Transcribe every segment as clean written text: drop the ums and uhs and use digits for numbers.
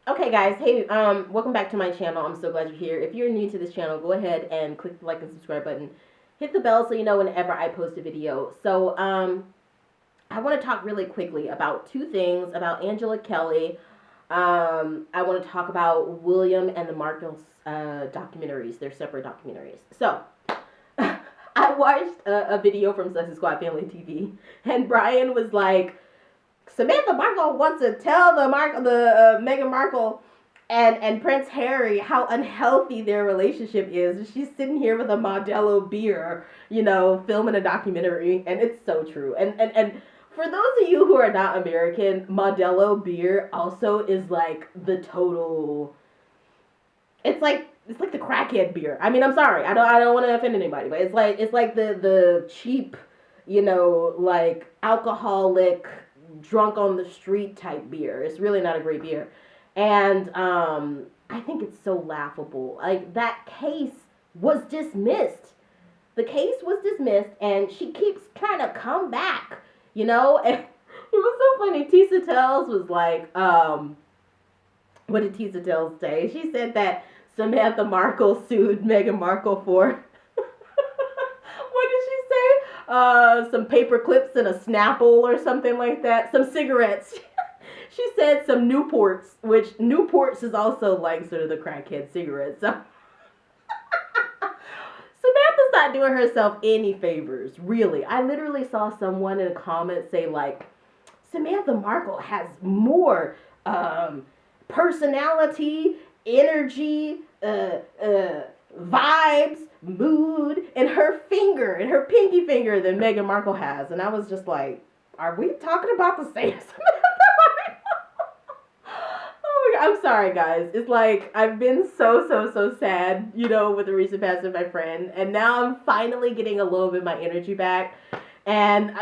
Okay, guys. Hey, welcome back to my channel. I'm so glad you're here. If you're new to this channel, go ahead and click the like and subscribe button. Hit the bell so you know whenever I post a video. So, I want to talk really quickly about two things about Angela Kelly. I want to talk about William and the Markles documentaries. They're separate documentaries. So, I watched a video from Sussexes Squad Family TV, and Brian was like, Samantha Markle wants to tell Meghan Markle and Prince Harry how unhealthy their relationship is. She's sitting here with a Modelo beer, filming a documentary, and it's so true. And for those of you who are not American, Modelo beer also is like the total. It's like the crackhead beer. I mean, I'm sorry, I don't want to offend anybody, but it's like the cheap, like alcoholic drunk on the street type beer. It's really not a great beer. And I think it's so laughable. Like, that case was dismissed. The case was dismissed, and she keeps trying to come back, And it was so funny. Tisa Tells was like, what did Tisa Tells say? She said that Samantha Markle sued Meghan Markle for what did she say? Some paper clips and a Snapple or something like that. Some cigarettes. She said some Newports, which Newports is also like sort of the crackhead cigarettes. So Samantha's not doing herself any favors, really. I literally saw someone in a comment say like, Samantha Markle has more personality, energy, vibes, mood, and her pinky finger than Meghan Markle has. And I was just like, are we talking about the same Samantha? Oh my God, I'm sorry, guys. It's like, I've been so sad, with the recent passing of my friend. And now I'm finally getting a little bit of my energy back. And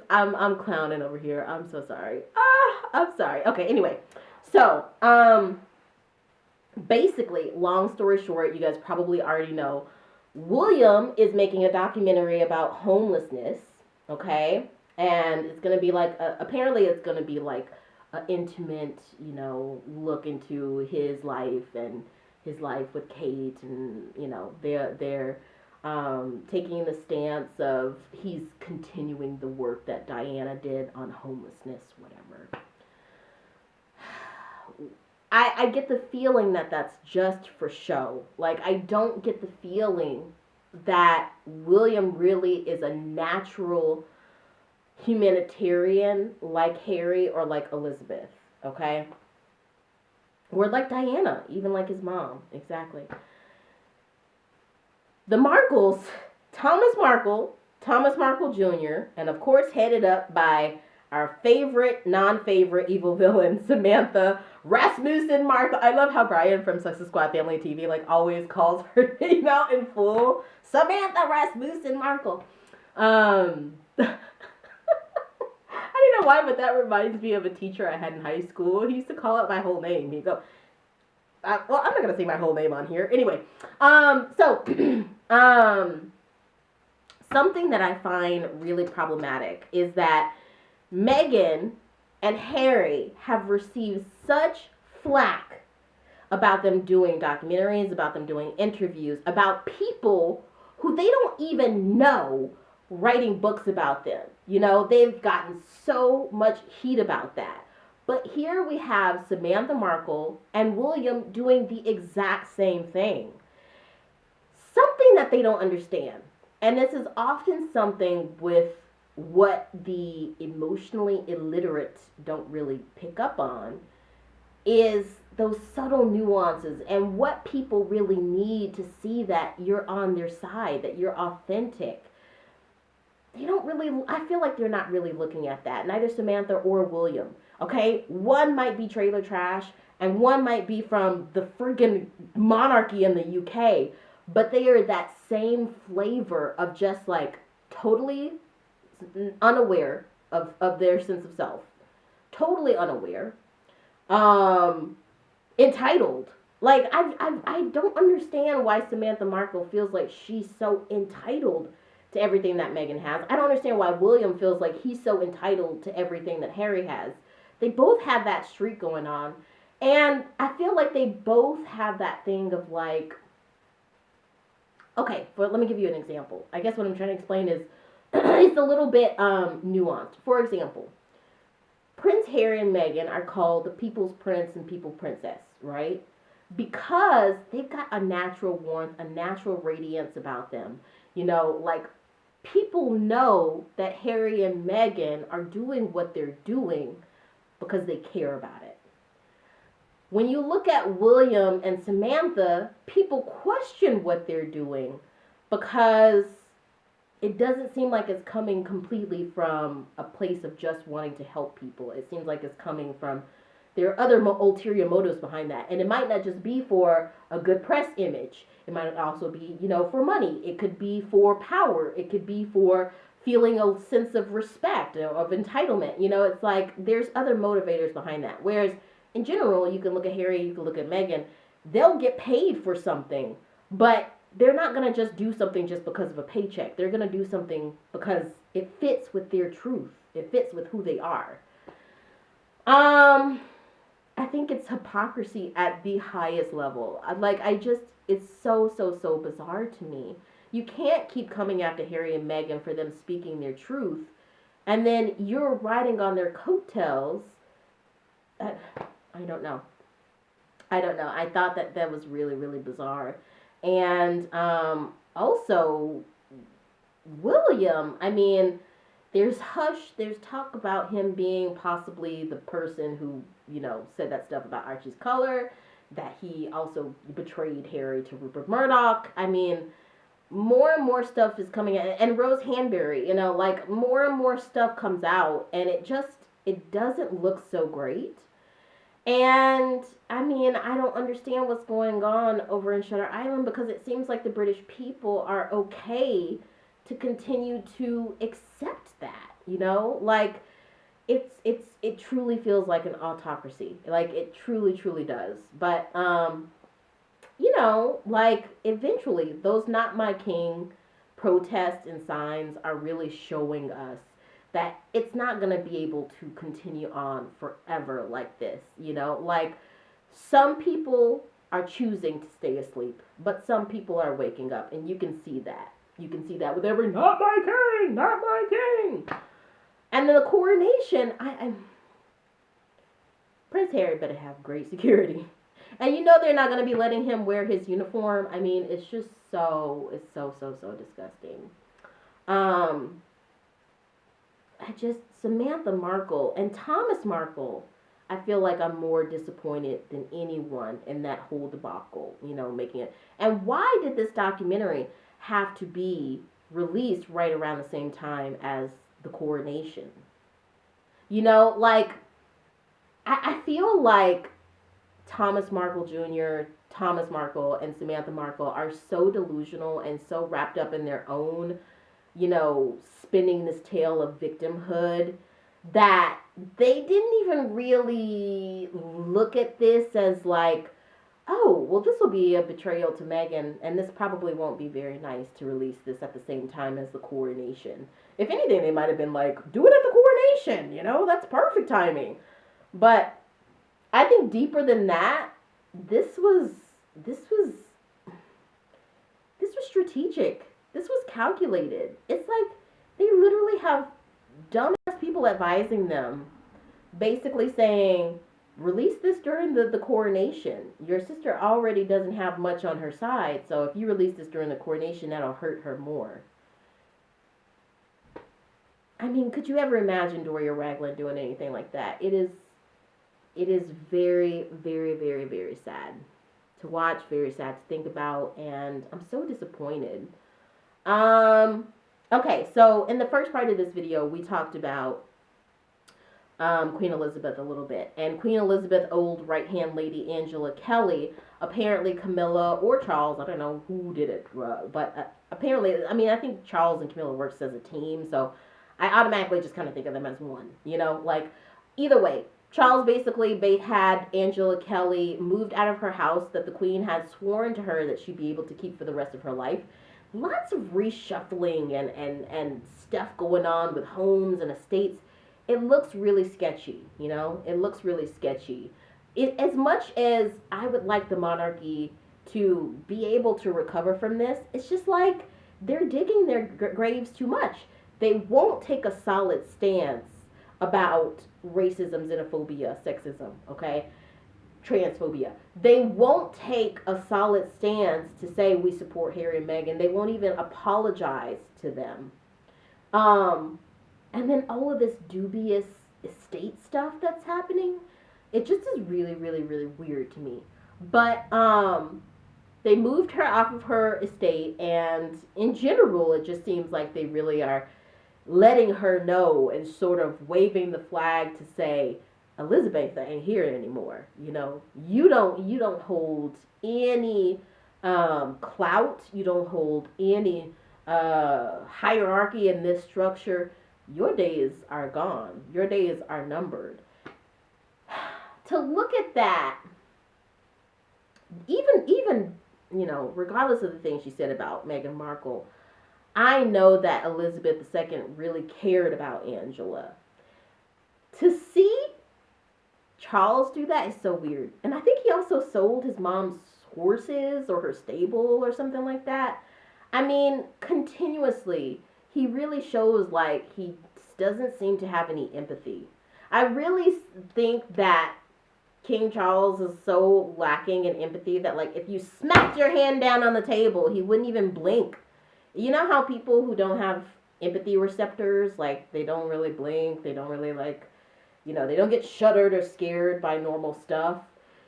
I'm clowning over here. I'm so sorry. I'm sorry. Okay, anyway. So, basically, long story short, you guys probably already know, William is making a documentary about homelessness, okay? And it's going to be like, apparently it's going to be like an intimate, look into his life and his life with Kate. And, they're taking the stance of he's continuing the work that Diana did on homelessness, whatever. I get the feeling that that's just for show. Like, I don't get the feeling that William really is a natural humanitarian like Harry or like Elizabeth, okay? Or like Diana, even like his mom, exactly. The Markles, Thomas Markle Jr., and of course headed up by our favorite, non-favorite evil villain, Samantha Rasmussen Markle. I love how Brian from Sussexes Squad Family TV like always calls her name out in full. Samantha Rasmussen Markle. I don't know why, but that reminds me of a teacher I had in high school. He used to call out my whole name. He'd go, well, I'm not gonna say my whole name on here. Anyway, something that I find really problematic is that Meghan and Harry have received such flack about them doing documentaries, about them doing interviews, about people who they don't even know writing books about them. They've gotten so much heat about that. But here we have Samantha Markle and William doing the exact same thing. Something that they don't understand, and this is often something with what the emotionally illiterate don't really pick up on, is those subtle nuances and what people really need to see that you're on their side, that you're authentic. They don't really, I feel like they're not really looking at that. Neither Samantha or William. Okay? One might be trailer trash and one might be from the friggin' monarchy in the UK. But they are that same flavor of just like totally unaware of their sense of self, totally unaware, entitled. Like, I don't understand why Samantha Markle feels like she's so entitled to everything that Meghan has. I don't understand why William feels like he's so entitled to everything that Harry has. They both have that streak going on, And I feel like they both have that thing of like, okay, let me give you an example. I guess what I'm trying to explain is it's a little bit nuanced. For example, Prince Harry and Meghan are called the people's prince and people princess, right? Because they've got a natural warmth, a natural radiance about them. You know, like people know that Harry and Meghan are doing what they're doing because they care about it. When you look at William and Samantha, people question what they're doing because it doesn't seem like it's coming completely from a place of just wanting to help people. It seems like it's coming from, there are other ulterior motives behind that. And it might not just be for a good press image. It might also be, you know, for money. It could be for power. It could be for feeling a sense of respect, of entitlement. You know, it's like there's other motivators behind that. Whereas in general, you can look at Harry, you can look at Meghan. They'll get paid for something, but they're not going to just do something just because of a paycheck. They're going to do something because it fits with their truth. It fits with who they are. I think it's hypocrisy at the highest level. It's so bizarre to me. You can't keep coming after Harry and Meghan for them speaking their truth, and then you're riding on their coattails. I don't know. I thought that was really, really bizarre. And also, William, I mean, there's talk about him being possibly the person who, you know, said that stuff about Archie's color, that he also betrayed Harry to Rupert Murdoch. I mean, more and more stuff is coming out. And Rose Hanbury, you know, like more and more stuff comes out, and it doesn't look so great. And I mean, I don't understand what's going on over in Shutter Island, because it seems like the British people are okay to continue to accept that, you know? Like it truly feels like an autocracy. Like it truly does. But you know, like eventually those Not My King protests and signs are really showing us that it's not going to be able to continue on forever like this, you know? Like, some people are choosing to stay asleep, but some people are waking up, and you can see that. You can see that with every, not my king, not my king. And then the coronation, Prince Harry better have great security. And you know they're not going to be letting him wear his uniform. I mean, it's just so disgusting. Samantha Markle and Thomas Markle, I feel like I'm more disappointed than anyone in that whole debacle, you know, making it. And why did this documentary have to be released right around the same time as the coronation? You know, like, I feel like Thomas Markle Jr., Thomas Markle, and Samantha Markle are so delusional and so wrapped up in their own, you know, spinning this tale of victimhood, that they didn't even really look at this as like, oh, well, this will be a betrayal to Meghan, and this probably won't be very nice to release this at the same time as the coronation. If anything, they might have been like, do it at the coronation, you know, that's perfect timing. But I think deeper than that, this was strategic. This was calculated. It's like they literally have dumbass people advising them, basically saying, release this during the coronation. Your sister already doesn't have much on her side, so if you release this during the coronation, that'll hurt her more. I mean, could you ever imagine Doria Ragland doing anything like that? It is very, very, very, very sad to watch, very sad to think about, and I'm so disappointed. Okay, so in the first part of this video, we talked about Queen Elizabeth a little bit. And Queen Elizabeth, old right-hand lady Angela Kelly, apparently Camilla or Charles, I don't know who did it, but apparently, I mean, I think Charles and Camilla works as a team, so I automatically just kind of think of them as one, you know? Like, either way, Charles basically had Angela Kelly moved out of her house that the Queen had sworn to her that she'd be able to keep for the rest of her life. Lots of reshuffling and stuff going on with homes and estates. It looks really sketchy, you know? It looks really sketchy. as much as I would like the monarchy to be able to recover from this, it's just like they're digging their graves too much. They won't take a solid stance about racism, xenophobia, sexism, okay? Transphobia. They won't take a solid stance to say we support Harry and Meghan. They won't even apologize to them. Um, and then all of this dubious estate stuff that's happening, it just is really, really, really weird to me. But they moved her off of her estate, and in general, it just seems like they really are letting her know and sort of waving the flag to say, Elizabeth ain't here anymore. You know, you don't hold any clout. You don't hold any hierarchy in this structure. Your days are gone. Your days are numbered. To look at that, even regardless of the things she said about Meghan Markle, I know that Elizabeth II really cared about Angela. To see Charles do that is so weird. And I think he also sold his mom's horses or her stable or something like that. I mean, continuously, he really shows like he doesn't seem to have any empathy. I really think that King Charles is so lacking in empathy that, like, if you smacked your hand down on the table, he wouldn't even blink. You know how people who don't have empathy receptors, like, they don't really blink, they don't really, like, they don't get shuddered or scared by normal stuff,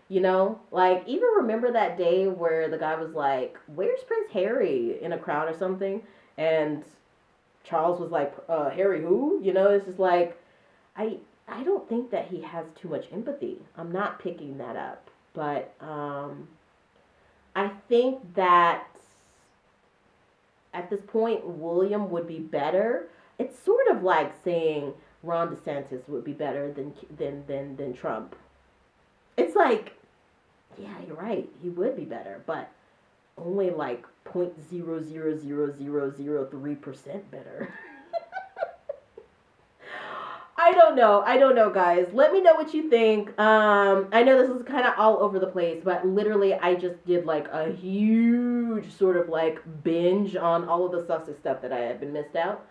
Like, even remember that day where the guy was like, where's Prince Harry, in a crowd or something? And Charles was like, Harry who? It's just like, I don't think that he has too much empathy. I'm not picking that up. But I think that at this point, William would be better. It's sort of like saying Ron DeSantis would be better than Trump. It's like, yeah, you're right. He would be better, but only like 0.00003% better. I don't know, guys. Let me know what you think. I know this is kind of all over the place, but literally I just did like a huge sort of like binge on all of the Sussex stuff that I had been missed out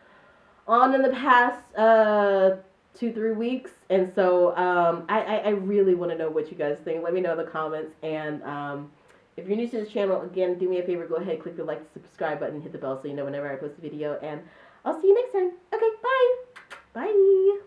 on in the past 2-3 weeks. And so I really want to know what you guys think. Let me know in the comments. And if you're new to this channel, again, do me a favor. Go ahead, click the like, subscribe button, hit the bell so you know whenever I post a video. And I'll see you next time. Okay, bye. Bye.